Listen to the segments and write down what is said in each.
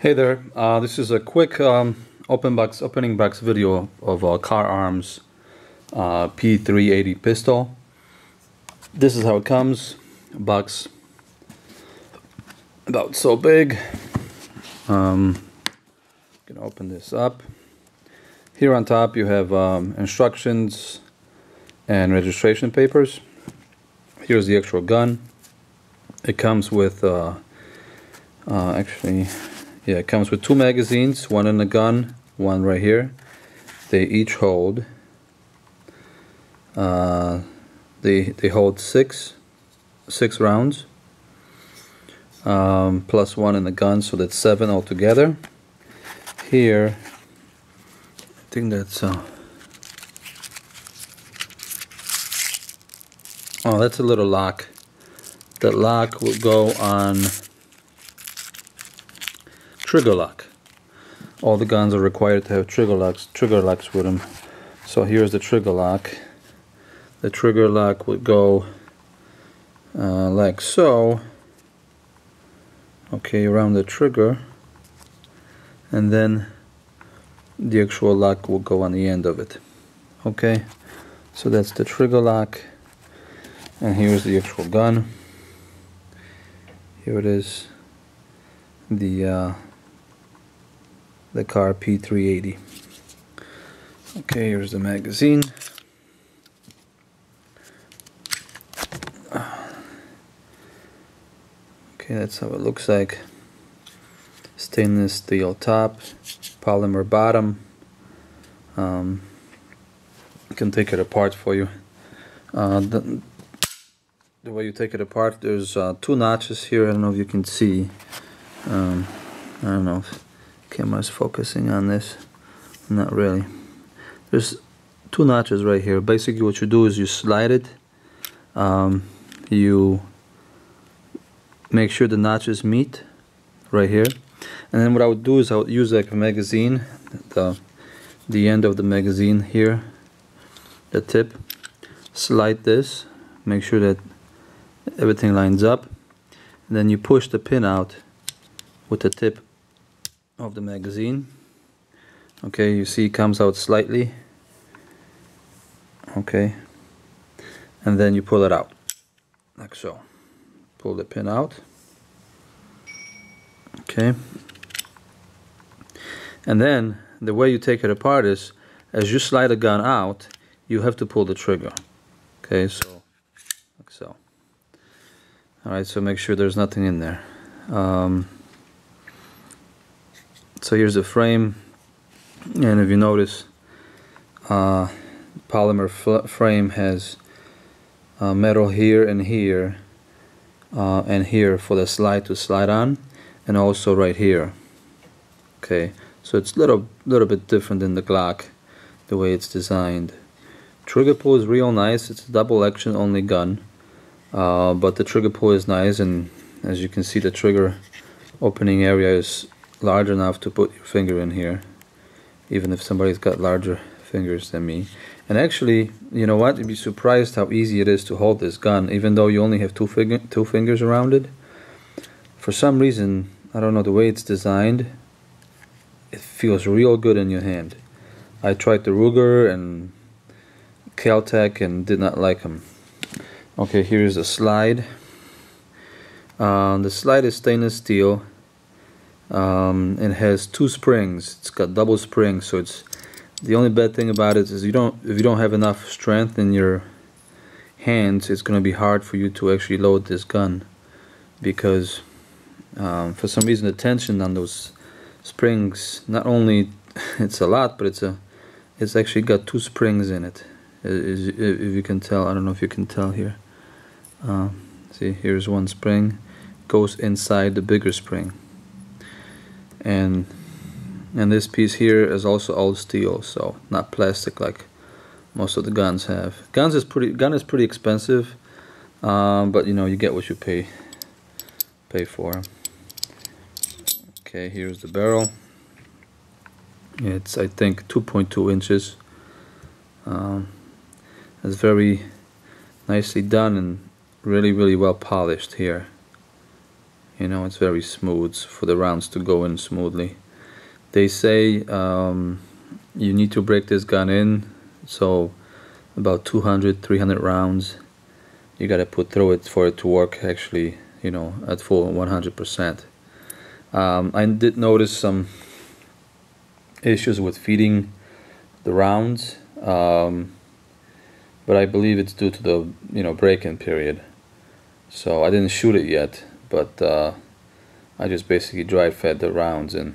Hey there, this is a quick opening box video of Firearm's p380 pistol. This is how it comes. A box about so big. Gonna open this up. Here on top you have instructions and registration papers. Here's the actual gun. It comes with it comes with two magazines, one in the gun, one right here. They each hold they hold six rounds, plus one in the gun, so that's 7 altogether. Here, I think that's oh, that's a little lock. That lock will go on trigger lock. All the guns are required to have trigger locks with them. So here's the trigger lock. The trigger lock would go like so. Okay, around the trigger, and then the actual lock will go on the end of it. Okay, so that's the trigger lock, and here's the actual gun. Here it is, the kahr p380. Okay, here's the magazine. Okay, that's how it looks like. Stainless steel top, polymer bottom. I can take it apart for you. The way you take it apart, there's 2 notches here. I don't know if you can see. I don't know if camera's focusing on this. Not really. There's 2 notches right here. Basically what you do is you slide it. You make sure the notches meet right here, and then what I would do is I would use like a magazine, the end of the magazine here, the tip, slide this, make sure that everything lines up, and then you push the pin out with the tip of the magazine. Okay, you see it comes out slightly. Okay, and then you pull it out like so. Pull the pin out. Okay, and then the way you take it apart is, as you slide the gun out, you have to pull the trigger. Okay, so like so. Alright, so make sure there's nothing in there. So here's the frame, and if you notice, polymer frame has metal here and here, and here for the slide to slide on, and also right here. Okay, so it's a little bit different than the Glock, the way it's designed. Trigger pull is real nice. It's a double action only gun, but the trigger pull is nice, and as you can see, the trigger opening area is large enough to put your finger in here, even if somebody's got larger fingers than me. And actually, you know what, you'd be surprised how easy it is to hold this gun, even though you only have two fingers around it. For some reason, I don't know, the way it's designed, it feels real good in your hand. I tried the Ruger and Caltech and did not like them. Okay, here's the slide. The slide is stainless steel. It has 2 springs. It's got double springs, so it's, the only bad thing about it is if you don't have enough strength in your hands, it's going to be hard for you to actually load this gun, because for some reason the tension on those springs, not only it's a lot, but it's actually got 2 springs in it. If you can tell, I don't know if you can tell here. See, here's one spring, goes inside the bigger spring, and this piece here is also all steel, so not plastic like most of the guns have. Gun is pretty expensive, but you know, you get what you pay for. Okay, here's the barrel. It's, I think, 2.2 inches. It's very nicely done and really well polished here. You know, it's very smooth for the rounds to go in smoothly. They say you need to break this gun in, so about 200-300 rounds you gotta put through it for it to work actually, you know, at full 100%. I did notice some issues with feeding the rounds, but I believe it's due to the, you know, break-in period. So I didn't shoot it yet, but I just basically dry fed the rounds, and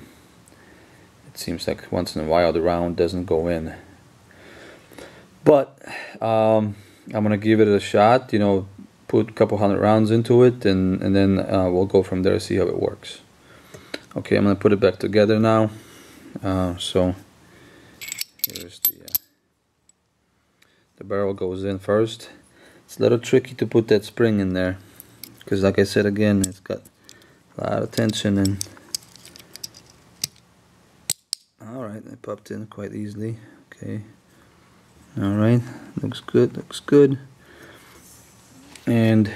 it seems like once in a while the round doesn't go in. But I'm gonna give it a shot, you know, put a couple hundred rounds into it, and then we'll go from there, see how it works. Okay, I'm gonna put it back together now. So here's the barrel goes in first. It's a little tricky to put that spring in there, because like I said again, it's got a lot of tension, and alright, it popped in quite easily. Okay, alright, looks good, looks good. And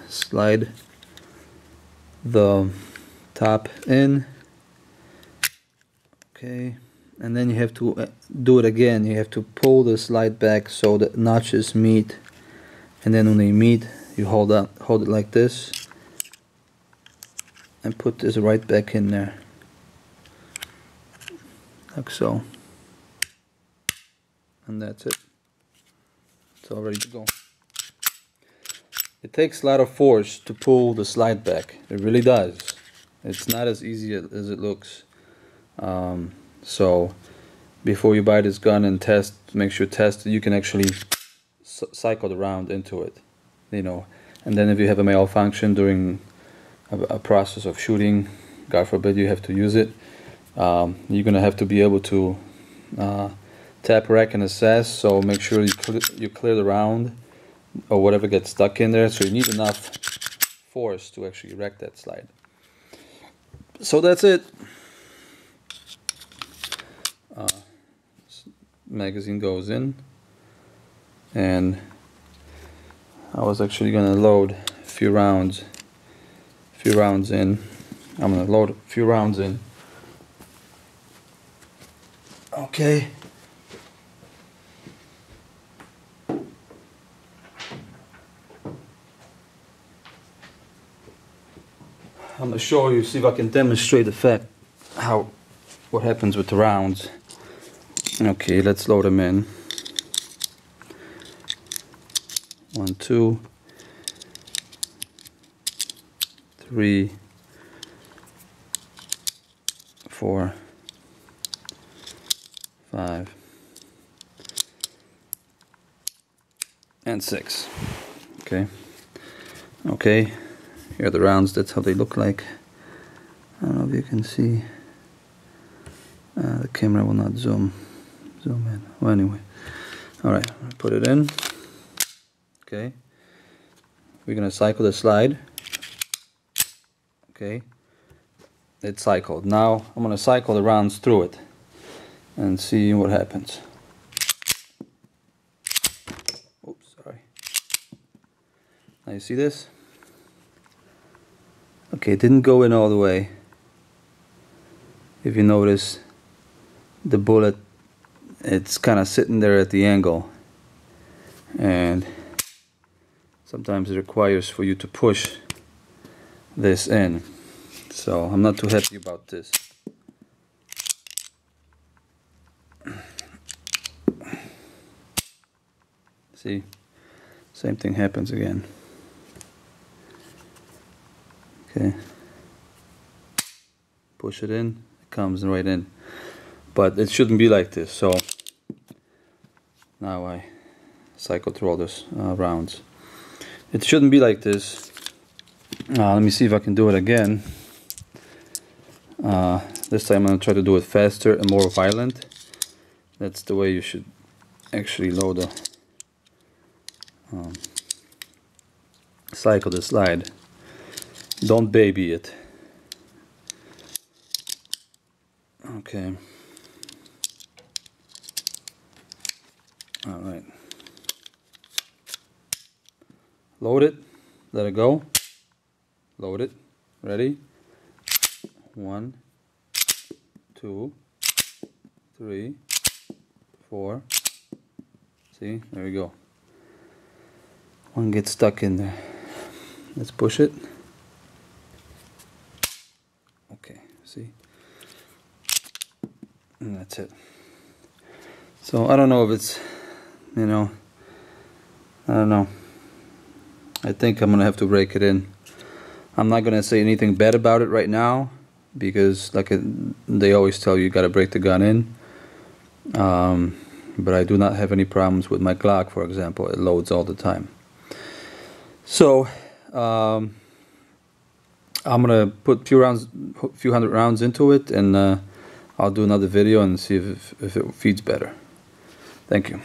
slide the top in. Okay, and then you have to do it again. You have to pull the slide back so the notches meet, and then when they meet, you hold it like this and put this right back in there, like so, and that's it. It's all ready to go. It takes a lot of force to pull the slide back. It really does. It's not as easy as it looks. So before you buy this gun and test, make sure you can actually cycle the round into it, you know. And then if you have a malfunction during a process of shooting, God forbid you have to use it, you're gonna have to be able to tap, rack, and assess. So make sure you clear the round or whatever gets stuck in there. So you need enough force to actually rack that slide. So that's it. Magazine goes in, and I was actually gonna load a few rounds in. I'm gonna load a few rounds in. Okay. I'm gonna show you, see if I can demonstrate the fact what happens with the rounds. Okay, let's load them in. 1, 2, 3, 4, 5, and 6. Okay. Okay. Here are the rounds. That's how they look like. I don't know if you can see. The camera will not zoom in. Well, anyway. Alright, put it in. Okay. We're gonna cycle the slide. Okay. It's cycled. Now I'm gonna cycle the rounds through it and see what happens. Oops, sorry. Now you see this? Okay, it didn't go in all the way. If you notice, the bullet, it's kind of sitting there at the angle, and sometimes it requires for you to push this in. So I'm not too happy about this. See, same thing happens again. Okay, push it in, it comes right in, but it shouldn't be like this. So now I cycle through all those rounds. It shouldn't be like this. Let me see if I can do it again. This time I'm going to try to do it faster and more violent. That's the way you should actually load the cycle the slide. Don't baby it. Okay. Load it, let it go, load it, ready? 1, 2, 3, 4. See, there we go. One gets stuck in there. Let's push it. Okay, see? And that's it. So I don't know if it's, you know, I don't know. I think I'm gonna have to break it in. I'm not gonna say anything bad about it right now, because like they always tell you, you gotta break the gun in. But I do not have any problems with my Glock, for example. It loads all the time. So I'm gonna put a few hundred rounds into it, and I'll do another video and see if it feeds better. Thank you.